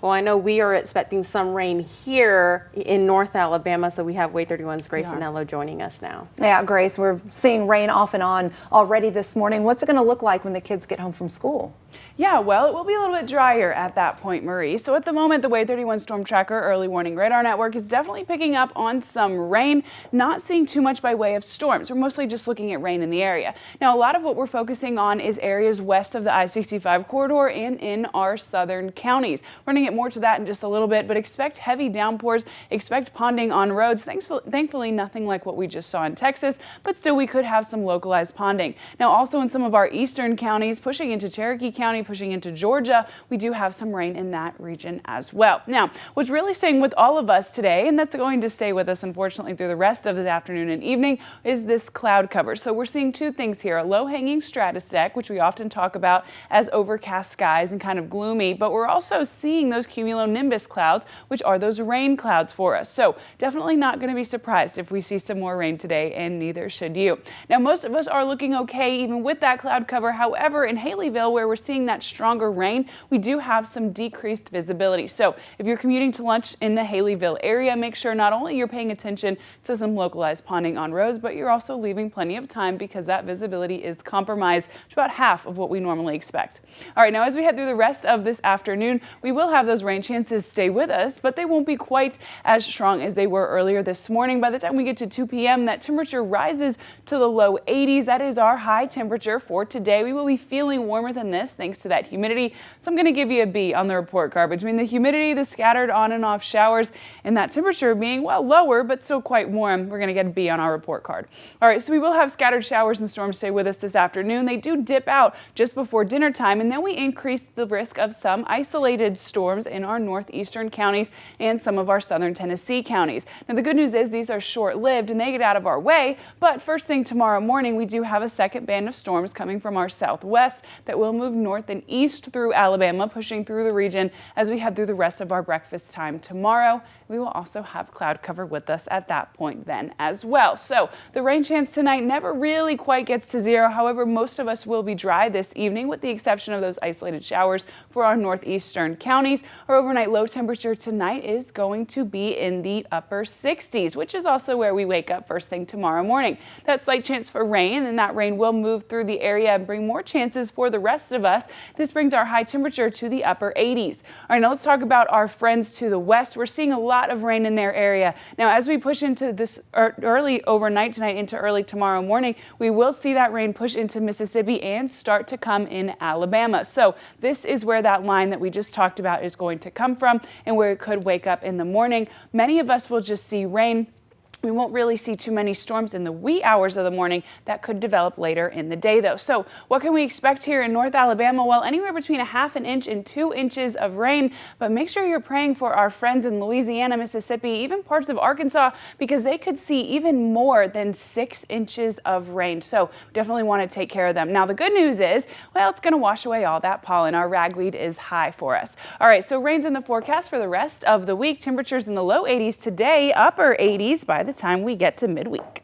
Well, I know we are expecting some rain here in North Alabama, so we have Wave 31's Grace Anello joining us now. Yeah, Grace, we're seeing rain off and on already this morning. What's it going to look like when the kids get home from school? Yeah, well, it will be a little bit drier at that point, Marie. So at the moment, the Wave 31 Storm Tracker early warning radar network is definitely picking up on some rain, not seeing too much by way of storms. We're mostly just looking at rain in the area. Now, a lot of what we're focusing on is areas west of the I-65 corridor and in our southern counties. We're going to get more to that in just a little bit, but expect heavy downpours, expect ponding on roads. Thankfully, nothing like what we just saw in Texas, but still we could have some localized ponding. Now, also in some of our eastern counties, pushing into Cherokee County, pushing into Georgia, we do have some rain in that region as well. Now, what's really staying with all of us today, and that's going to stay with us unfortunately through the rest of the afternoon and evening, is this cloud cover. So we're seeing two things here, a low-hanging stratus deck, which we often talk about as overcast skies and kind of gloomy, but we're also seeing those cumulonimbus clouds, which are those rain clouds for us. So definitely not going to be surprised if we see some more rain today, and neither should you. Now, most of us are looking okay even with that cloud cover. However, in Haleyville, where we're seeing that stronger rain, we do have some decreased visibility. So if you're commuting to lunch in the Haleyville area, make sure not only you're paying attention to some localized ponding on roads, but you're also leaving plenty of time because that visibility is compromised to about half of what we normally expect. All right, now as we head through the rest of this afternoon, we will have those rain chances stay with us, but they won't be quite as strong as they were earlier this morning. By the time we get to 2 p.m., that temperature rises to the low 80s. That is our high temperature for today. We will be feeling warmer than this thanks to that humidity. So I'm going to give you a B on the report card between the humidity, the scattered on and off showers, and that temperature being, well, lower, but still quite warm. We're going to get a B on our report card. All right, so we will have scattered showers and storms stay with us this afternoon. They do dip out just before dinner time, and then we increase the risk of some isolated storms in our northeastern counties and some of our southern Tennessee counties. Now, the good news is these are short-lived and they get out of our way, but first thing tomorrow morning, we do have a second band of storms coming from our southwest that will move north and east through Alabama, pushing through the region as we head through the rest of our breakfast time tomorrow. We will also have cloud cover with us at that point then as well. So the rain chance tonight never really quite gets to zero. However, most of us will be dry this evening with the exception of those isolated showers for our northeastern counties. Our overnight low temperature tonight is going to be in the upper 60s, which is also where we wake up first thing tomorrow morning. That slight chance for rain, and that rain will move through the area and bring more chances for the rest of us. This brings our high temperature to the upper 80s. All right, now let's talk about our friends to the west. We're seeing a lot of rain in their area. Now, as we push into this early overnight tonight into early tomorrow morning, we will see that rain push into Mississippi and start to come in Alabama. So this is where that line that we just talked about is going to come from and where it could wake up in the morning. Many of us will just see rain. We won't really see too many storms in the wee hours of the morning. That could develop later in the day, though. So what can we expect here in North Alabama? Well, anywhere between a ½ inch and 2 inches of rain, but make sure you're praying for our friends in Louisiana, Mississippi, even parts of Arkansas, because they could see even more than 6 inches of rain. So definitely want to take care of them. Now, the good news is, well, it's going to wash away all that pollen. Our ragweed is high for us. All right, so rain's in the forecast for the rest of the week. Temperatures in the low 80s today, upper 80s by the time we get to midweek.